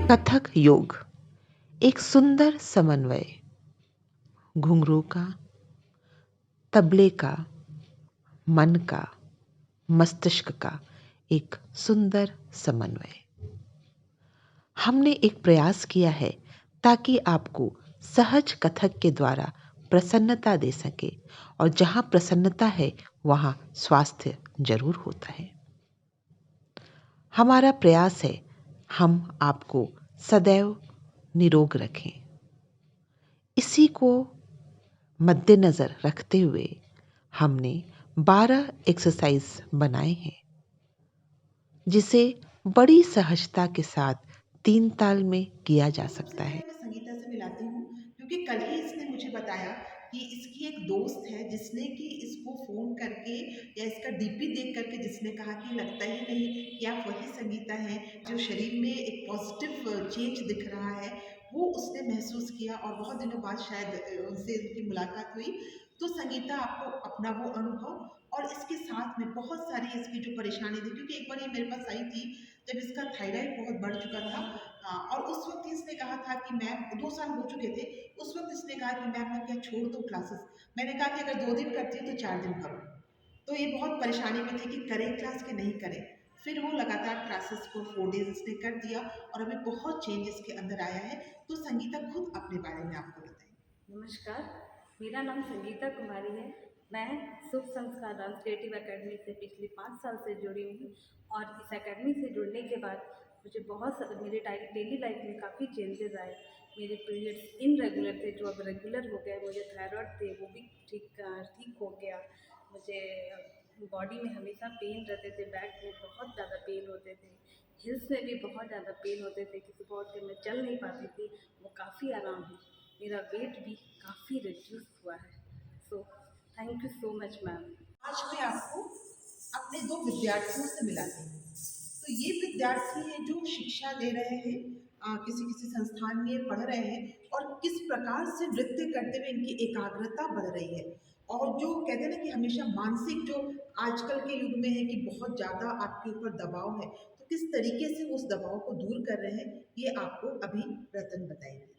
कथक योग एक सुंदर समन्वय घुंघरू का, तबले का, मन का, मस्तिष्क का एक सुंदर समन्वय। हमने एक प्रयास किया है ताकि आपको सहज कथक के द्वारा प्रसन्नता दे सके, और जहां प्रसन्नता है वहां स्वास्थ्य जरूर होता है। हमारा प्रयास है हम आपको सदैव निरोग रखें। इसी को मद्देनजर रखते हुए हमने 12 एक्सरसाइज बनाए हैं, जिसे बड़ी सहजता के साथ 3 ताल में किया जा तो सबसे सकता है। पहले मैं संगीता से मिलाती हूँ, क्योंकि कल ही इसने मुझे बताया कि इसकी एक दोस्त है जिसने कि इसको फ़ोन करके या इसका डीपी देख करके जिसने कहा कि लगता ही नहीं कि आप वही संगीता हैं, जो शरीर में एक पॉज़िटिव चेंज दिख रहा है, वो उसने महसूस किया और बहुत दिनों बाद शायद उनसे उनकी मुलाकात हुई। तो संगीता आपको अपना वो अनुभव और इसके साथ में बहुत सारी इसकी जो परेशानी थी, क्योंकि एक बार ये मेरे पास आई थी जब इसका थायराइड बहुत बढ़ चुका था। और उस वक़्त इसने कहा था कि मैम 2 साल हो चुके थे, उस वक़्त इसने कहा कि मैम मैं क्या छोड़ दूँ क्लासेस? मैंने कहा कि अगर 2 दिन करती हो तो 4 दिन करो। तो ये बहुत परेशानी में थी कि करें क्लास कि नहीं करें। फिर वो लगातार क्लासेस को 4 डेज़ इसने कर दिया और अभी बहुत चेंज इसके अंदर आया है। तो संगीता खुद अपने बारे में आपको बताएँ। नमस्कार, मेरा नाम संगीता कुमारी है। मैं शुभ संस्कार डांस क्रिएटिव एकेडमी से पिछले 5 साल से जुड़ी हूँ और इस एकेडमी से जुड़ने के बाद मुझे मेरे डेली लाइफ में काफ़ी चेंजेस आए। मेरे पीरियड्स इनरेगुलर थे जो अब रेगुलर हो गए। मुझे थायराइड थे वो भी ठीक हो गया। मुझे बॉडी में हमेशा पेन रहते थे, बैक में बहुत ज़्यादा पेन होते थे, हिल्स में भी बहुत ज़्यादा पेन होते थे कि सुबह उठ के मैं चल नहीं पाती थी। वो काफ़ी आराम है। मेरा वेट भी काफ़ी रिड्यूस हुआ है। So thank you so much ma'am. आज मैं आपको अपने 2 विद्यार्थियों से मिलाती हूँ। तो ये विद्यार्थी हैं जो शिक्षा ले रहे हैं, किसी-किसी संस्थान में पढ़ रहे हैं और किस प्रकार से नृत्य करते हुए इनकी एकाग्रता बढ़ रही है। और जो कहते हैं ना कि हमेशा मानसिक जो आजकल के युग में है कि बहुत ज़्यादा आपके ऊपर दबाव है, तो किस तरीके से उस दबाव को दूर कर रहे हैं, ये आपको अभी रतन बताएँगे।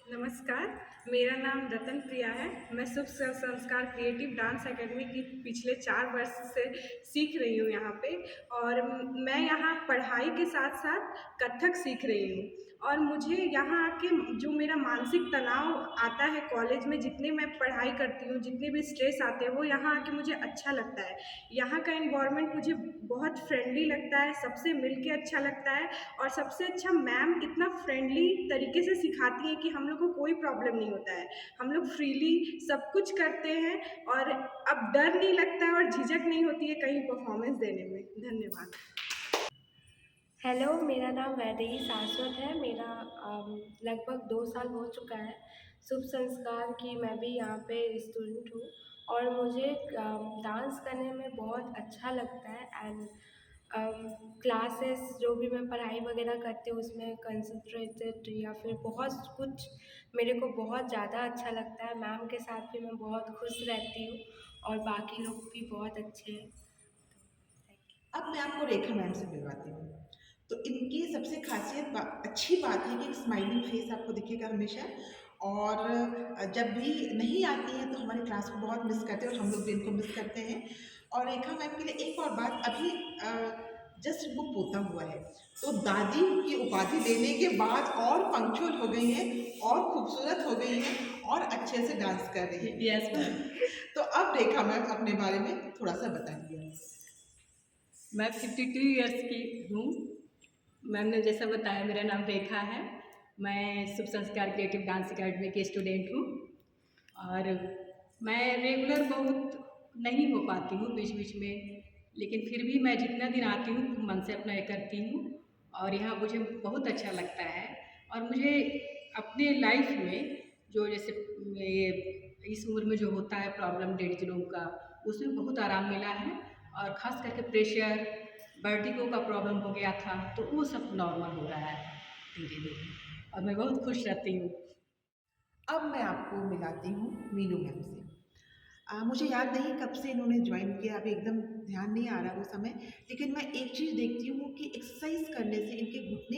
नमस्कार, मेरा नाम रतन प्रिया है। मैं शुभ संस्कार क्रिएटिव डांस एकेडमी की पिछले 4 वर्ष से सीख रही हूँ यहाँ पे। और मैं यहाँ पढ़ाई के साथ-साथ कथक सीख रही हूँ। और मुझे यहाँ आके जो मेरा मानसिक तनाव आता है कॉलेज में, जितने मैं पढ़ाई करती हूँ, जितने भी स्ट्रेस आते हैं, वो यहाँ आके मुझे अच्छा लगता है। यहाँ का एनवायरनमेंट मुझे बहुत फ्रेंडली लगता है, सबसे मिल के अच्छा लगता है। और सबसे अच्छा मैम इतना फ्रेंडली तरीके से सिखाती हैं कि हम लोग को कोई प्रॉब्लम नहीं होता है। हम लोग फ्रीली सब कुछ करते हैं और अब डर नहीं लगता है और झिझक नहीं होती है कहीं परफॉर्मेंस देने में। धन्यवाद। हेलो, मेरा नाम वैदेही शाश्वत है। मेरा लगभग 2 साल हो चुका है। शुभ संस्कार की मैं भी यहाँ पे स्टूडेंट हूँ और मुझे डांस करने में बहुत अच्छा लगता है। एंड क्लासेस जो भी मैं पढ़ाई वगैरह करती हूँ उसमें कंसंट्रेटेड या फिर बहुत कुछ मेरे को बहुत ज़्यादा अच्छा लगता है। मैम के साथ भी मैं बहुत खुश रहती हूँ और बाकी लोग भी बहुत अच्छे हैं। अब मैं आपको रेखा मैम से मिलवाती हूँ। तो इनकी सबसे अच्छी बात है कि एक स्माइलिंग फेस आपको दिखेगा हमेशा। और जब भी नहीं आती हैं तो हमारी क्लास को बहुत मिस करते हैं और हम लोग भी इनको मिस करते हैं। और रेखा मैम के लिए एक और बात, अभी जस्ट इनको पोता हुआ है, तो दादी की उपाधि लेने के बाद और पंक्चुअल हो गई हैं और खूबसूरत हो गई हैं और अच्छे से डांस कर रही हैं। Yes ma'am. तो अब रेखा मैम अपने बारे में थोड़ा-सा बताइए। मैं 52 ईयर्स की हूँ। मैम ने जैसा बताया मेरा नाम रेखा है। मैं शुभ संस्कार क्रिएटिव डांस एकेडमी की स्टूडेंट हूँ और मैं रेगुलर बहुत नहीं हो पाती हूँ बीच बीच में, लेकिन फिर भी मैं जितना दिन आती हूँ मन से अपना ये करती हूँ और यहाँ मुझे बहुत अच्छा लगता है। और मुझे अपने लाइफ में जो जैसे ये इस उम्र में जो होता है प्रॉब्लम डेढ़ किलो का, उसमें बहुत आराम मिला है। और ख़ास करके प्रेशर वर्टिगो का प्रॉब्लम हो गया था तो वो सब नॉर्मल हो रहा है धीरे धीरे और मैं बहुत खुश रहती हूँ। अब मैं आपको मिलाती हूँ मीनू मैम से। मुझे याद नहीं कब से इन्होंने जॉइन किया, अभी एकदम ध्यान नहीं आ रहा वो समय। लेकिन मैं एक चीज़ देखती हूँ कि एक्सरसाइज करने से, इनके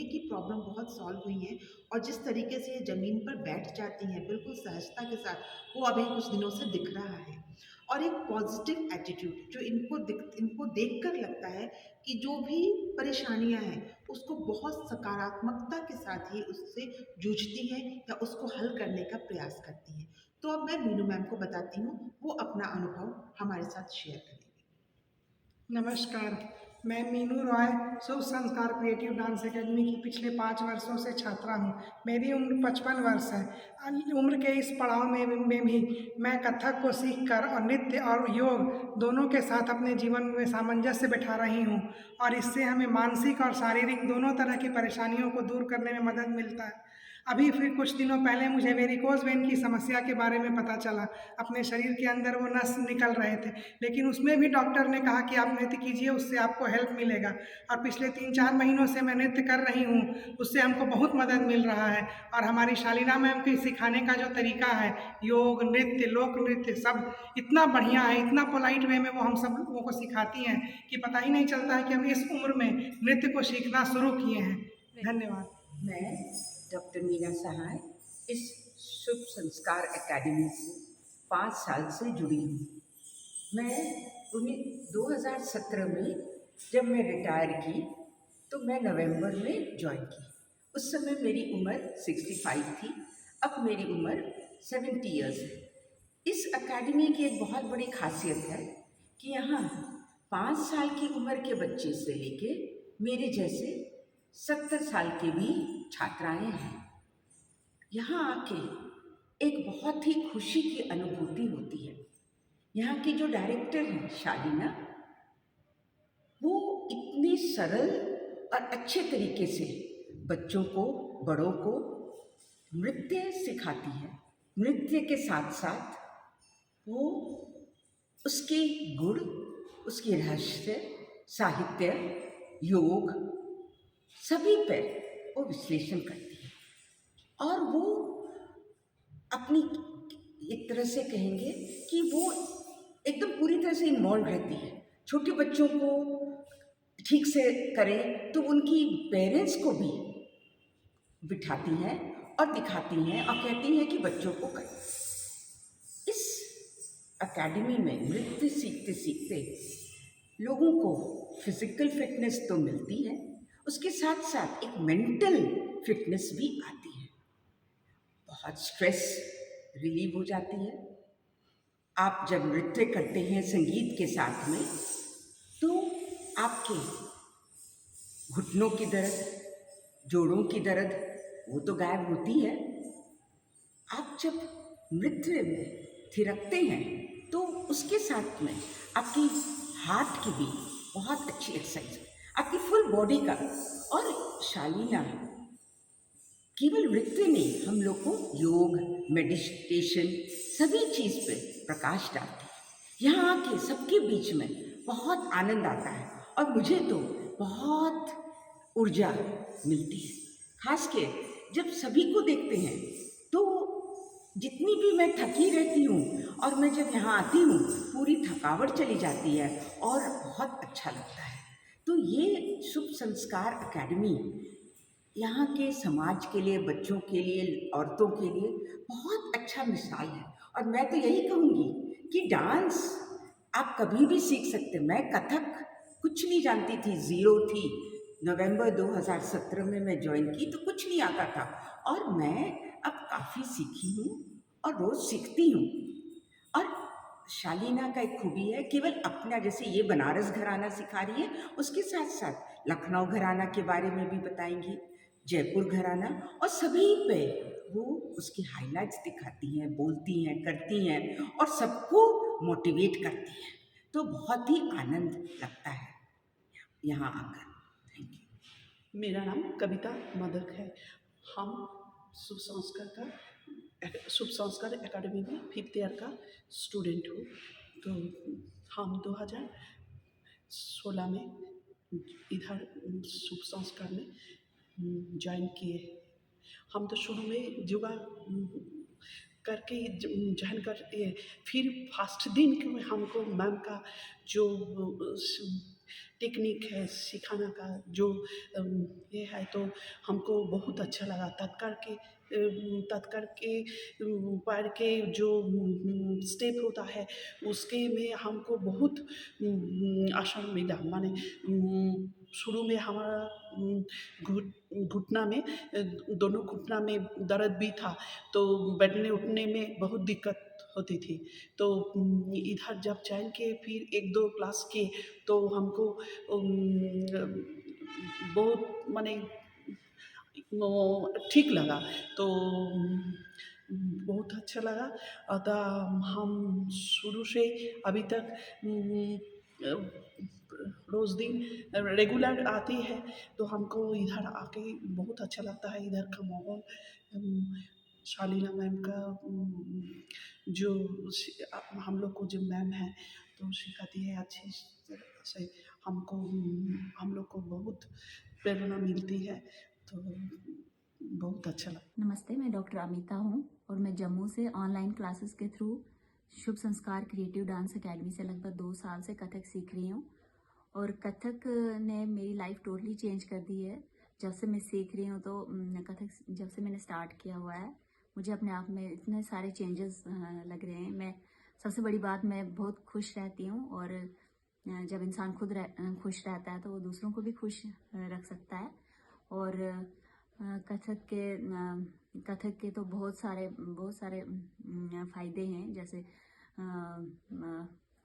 की प्रॉब्लम बहुत सॉल्व हुई है और जिस तरीके से ये ज़मीन पर बैठ जाती हैं बिल्कुल सहजता के साथ, वो अभी कुछ दिनों से दिख रहा है। और एक पॉजिटिव एटीट्यूड जो इनको देखकर लगता है कि जो भी परेशानियां हैं उसको बहुत सकारात्मकता के साथ ही उससे जूझती हैं या उसको हल करने का प्रयास करती हैं। तो अब मैं मीनू मैम को बताती हूँ, वो अपना अनुभव हमारे साथ शेयर करेंगे। नमस्कार, मैं मीनू रॉय शुभ संस्कार क्रिएटिव डांस एकेडमी की पिछले 5 वर्षों से छात्रा हूँ। मेरी उम्र 55 वर्ष है। उम्र के इस पड़ाव में भी मैं कथक को सीखकर और नृत्य और योग दोनों के साथ अपने जीवन में सामंजस्य बैठा रही हूँ और इससे हमें मानसिक और शारीरिक दोनों तरह की परेशानियों को दूर करने में मदद मिलता है। अभी फिर कुछ दिनों पहले मुझे वेरिकोज वेन की समस्या के बारे में पता चला। अपने शरीर के अंदर वो नस निकल रहे थे, लेकिन उसमें भी डॉक्टर ने कहा कि आप नृत्य कीजिए, उससे आपको हेल्प मिलेगा। और पिछले 3-4 महीनों से मैं नृत्य कर रही हूँ, उससे हमको बहुत मदद मिल रहा है। और हमारी शालीना मैम के सिखाने का जो तरीका है, योग, नृत्य, लोक नृत्य, सब इतना बढ़िया है, इतना पोलाइट वे में वो हम सब लोगों को सिखाती हैं कि पता ही नहीं चलता है कि हम इस उम्र में नृत्य को सीखना शुरू किए हैं। धन्यवाद। मैं डॉक्टर मीना सहाय इस शुभ संस्कार एकेडमी से 5 साल से जुड़ी हूँ। मैं 2017 में जब मैं रिटायर की तो मैं नवंबर में ज्वाइन की। उस समय मेरी उम्र 65 थी, अब मेरी उम्र 70 इयर्स है। इस एकेडमी की एक बहुत बड़ी खासियत है कि यहाँ 5 साल की उम्र के बच्चे से लेके मेरे जैसे 70 साल के भी छात्राएं हैं। यहाँ आके एक बहुत ही खुशी की अनुभूति होती है। यहाँ की जो डायरेक्टर हैं शालीना, वो इतने सरल और अच्छे तरीके से बच्चों को, बड़ों को नृत्य सिखाती है। नृत्य के साथ साथ वो उसके गुण, उसके रहस्य, साहित्य, योग सभी पर वो विश्लेषण करती है और वो अपनी, एक तरह से कहेंगे कि वो एकदम पूरी तरह से इन्वॉल्व रहती है। छोटे बच्चों को ठीक से करें तो उनकी पेरेंट्स को भी बिठाती हैं और दिखाती हैं और कहती हैं कि बच्चों को करें। इस एकेडमी में नृत्य सीखते सीखते लोगों को फिजिकल फिटनेस तो मिलती है, उसके साथ साथ एक मेंटल फिटनेस भी आती है। बहुत स्ट्रेस रिलीव हो जाती है। आप जब नृत्य करते हैं संगीत के साथ में तो आपके घुटनों की दर्द, जोड़ों की दर्द वो तो गायब होती है। आप जब नृत्य में थिरकते हैं तो उसके साथ में आपकी हार्ट की भी बहुत अच्छी एक्सरसाइज है, आपकी फुल बॉडी का। और शालीना केवल नृत्य नहीं, हम लोग को योग, मेडिटेशन सभी चीज़ पे प्रकाश डालती है। यहाँ आके सबके बीच में बहुत आनंद आता है और मुझे तो बहुत ऊर्जा मिलती है। खास के जब सभी को देखते हैं तो जितनी भी मैं थकी रहती हूँ और मैं जब यहाँ आती हूँ पूरी थकावट चली जाती है और बहुत अच्छा लगता है। तो ये शुभ संस्कार एकेडमी यहाँ के समाज के लिए, बच्चों के लिए, औरतों के लिए बहुत अच्छा मिसाल है। और मैं तो यही कहूँगी कि डांस आप कभी भी सीख सकते। मैं कथक कुछ नहीं जानती थी, ज़ीरो थी। नवंबर 2017 में मैं ज्वाइन की तो कुछ नहीं आता था और मैं अब काफ़ी सीखी हूँ और रोज़ सीखती हूँ। और शालीना का एक खूबी है, केवल अपना, जैसे ये बनारस घराना सिखा रही है, उसके साथ साथ लखनऊ घराना के बारे में भी बताएंगी, जयपुर घराना, और सभी पे वो उसकी हाइलाइट्स दिखाती हैं, बोलती हैं, करती हैं और सबको मोटिवेट करती हैं। तो बहुत ही आनंद लगता है यहाँ आकर। Thank you. मेरा नाम कविता मदक है। हम शुभ संस्कार एकेडमी में 5th ईयर का स्टूडेंट हूँ। तो हम 2016 में इधर शुभ संस्कार में ज्वाइन किए। हम तो शुरू में योगा करके ज्वाइन कर, फिर फर्स्ट दिन के हमको मैम का जो टेक्निक है सिखाने का जो ये है, तो हमको बहुत अच्छा लगा। तत्कर के पैर के जो स्टेप होता है उसके में हमको बहुत आसान मिला। माने शुरू में हमारा घुटना में दोनों घुटना में दर्द भी था, तो बैठने उठने में बहुत दिक्कत होती थी। तो इधर जब ज्वाइन किए, फिर 1-2 क्लास किए, तो हमको बहुत माने ठीक लगा। तो बहुत अच्छा लगा। अतः हम शुरू से अभी तक रोज़ दिन रेगुलर आती है, तो हमको इधर आके बहुत अच्छा लगता है। इधर का माहौल, शालीना मैम का जो हम लोग को जो मैम है तो सिखाती है अच्छी तरह से, हमको हम लोग को बहुत प्रेरणा मिलती है, तो बहुत अच्छा लगता। नमस्ते, मैं डॉक्टर अमिता हूँ और मैं जम्मू से ऑनलाइन क्लासेस के थ्रू शुभ संस्कार क्रिएटिव डांस एकेडमी से लगभग 2 साल से कथक सीख रही हूँ। और कथक ने मेरी लाइफ टोटली चेंज कर दी है। जब से मैं सीख रही हूँ, तो कथक जब से मैंने स्टार्ट किया हुआ है, मुझे अपने आप में इतने सारे चेंजेस लग रहे हैं। सबसे बड़ी बात, मैं बहुत खुश रहती हूँ, और जब इंसान खुश रहता है तो वो दूसरों को भी खुश रख सकता है। और कथक के तो बहुत सारे फायदे हैं। जैसे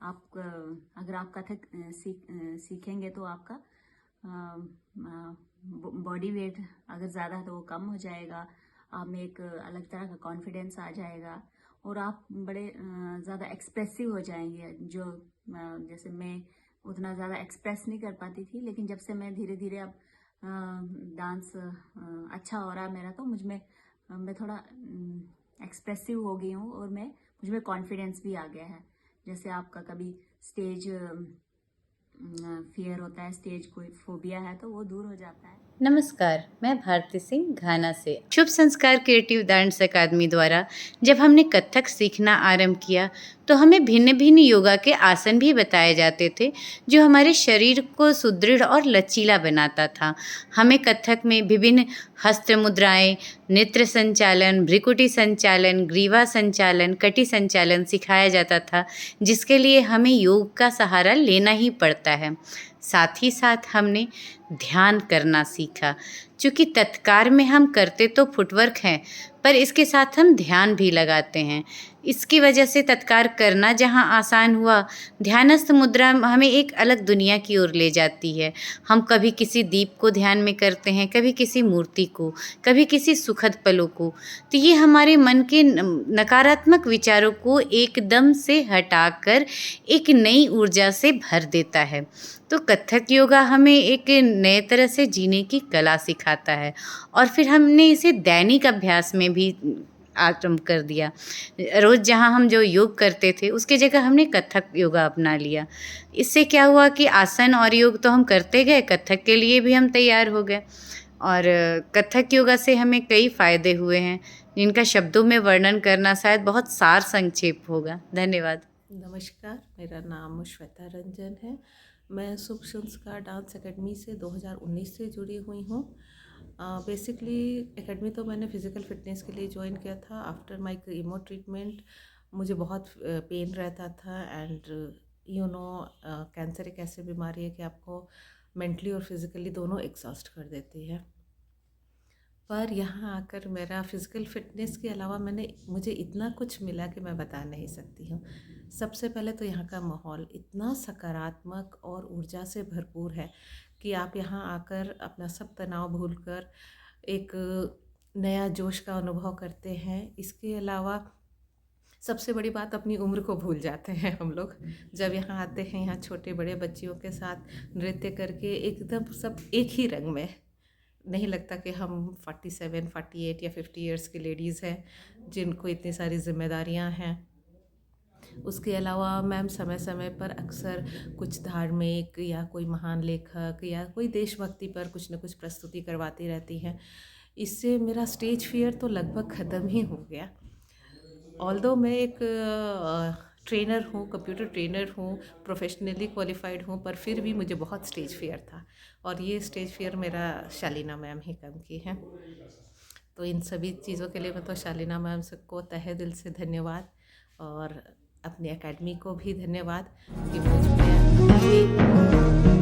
आप अगर आप कथक सीखेंगे तो आपका बॉडी वेट अगर ज़्यादा है तो वो कम हो जाएगा, आप में एक अलग तरह का कॉन्फिडेंस आ जाएगा, और आप बड़े ज़्यादा एक्सप्रेसिव हो जाएंगे। जो जैसे मैं उतना ज़्यादा एक्सप्रेस नहीं कर पाती थी, लेकिन जब से मैं धीरे धीरे अब डांस अच्छा हो रहा है मेरा, तो मैं थोड़ा एक्सप्रेसिव हो गई हूँ, और मुझ में कॉन्फिडेंस भी आ गया है। जैसे आपका कभी स्टेज फियर होता है, स्टेज कोई फोबिया है, तो वो दूर हो जाता है। नमस्कार, मैं भारती सिंह घाना से। शुभ संस्कार क्रिएटिव डांस अकादमी द्वारा जब हमने कथक सीखना आरंभ किया, तो हमें भिन्न भिन्न योगा के आसन भी बताए जाते थे, जो हमारे शरीर को सुदृढ़ और लचीला बनाता था। हमें कथक में विभिन्न हस्त मुद्राएं, नेत्र संचालन, भ्रिकुटी संचालन, ग्रीवा संचालन, कटी संचालन सिखाया जाता था, जिसके लिए हमें योग का सहारा लेना ही पड़ता है। साथ ही साथ हमने ध्यान करना सीखा। चूँकि तत्कार में हम करते तो फुटवर्क हैं, पर इसके साथ हम ध्यान भी लगाते हैं। इसकी वजह से तत्कार करना जहाँ आसान हुआ, ध्यानस्थ मुद्रा हमें एक अलग दुनिया की ओर ले जाती है। हम कभी किसी दीप को ध्यान में करते हैं, कभी किसी मूर्ति को, कभी किसी सुखद पलों को। तो ये हमारे मन के नकारात्मक विचारों को एकदम से हटाकर एक नई ऊर्जा से भर देता है। तो कथक योगा हमें एक नए तरह से जीने की कला सिखाता है, और फिर हमने इसे दैनिक अभ्यास में भी आरंभ कर दिया। रोज़ जहाँ हम जो योग करते थे, उसकी जगह हमने कथक योगा अपना लिया। इससे क्या हुआ कि आसन और योग तो हम करते गए, कथक के लिए भी हम तैयार हो गए। और कथक योगा से हमें कई फ़ायदे हुए हैं, जिनका शब्दों में वर्णन करना शायद बहुत सार संक्षेप होगा। धन्यवाद। नमस्कार, मेरा नाम श्वेता रंजन है। मैं शुभ संस्कार डांस एकेडमी से 2019 से जुड़ी हुई हूँ। बेसिकली एकेडमी तो मैंने फ़िज़िकल फ़िटनेस के लिए ज्वाइन किया था। आफ्टर माय कीमो ट्रीटमेंट मुझे बहुत पेन रहता था, एंड कैंसर एक ऐसी बीमारी है कि आपको मेंटली और फिज़िकली दोनों एग्जॉस्ट कर देती है। पर यहाँ आकर मेरा फ़िज़िकल फ़िटनेस के अलावा मुझे इतना कुछ मिला कि मैं बता नहीं सकती हूँ। सबसे पहले तो यहाँ का माहौल इतना सकारात्मक और ऊर्जा से भरपूर है कि आप यहाँ आकर अपना सब तनाव भूलकर एक नया जोश का अनुभव करते हैं। इसके अलावा सबसे बड़ी बात, अपनी उम्र को भूल जाते हैं हम लोग जब यहाँ आते हैं। यहाँ छोटे बड़े बच्चियों के साथ नृत्य करके एकदम सब एक ही रंग में, नहीं लगता कि हम 47, 48 या 50 इयर्स की लेडीज़ हैं जिनको इतनी सारी जिम्मेदारियां हैं। उसके अलावा मैम समय समय पर अक्सर कुछ धार्मिक या कोई महान लेखक या कोई देशभक्ति पर कुछ न कुछ प्रस्तुति करवाती रहती हैं। इससे मेरा स्टेज फियर तो लगभग ख़त्म ही हो गया। ऑल्दो मैं एक ट्रेनर हूँ, कंप्यूटर ट्रेनर हूँ, प्रोफेशनली क्वालिफाइड हूँ, पर फिर भी मुझे बहुत स्टेज फ़ियर था और ये स्टेज फ़ियर मेरा शालीना मैम ही कम की हैं। तो इन सभी चीज़ों के लिए मैं तो शालीना मैम को तहे दिल से धन्यवाद और अपनी एकेडमी को भी धन्यवाद कि मुझ में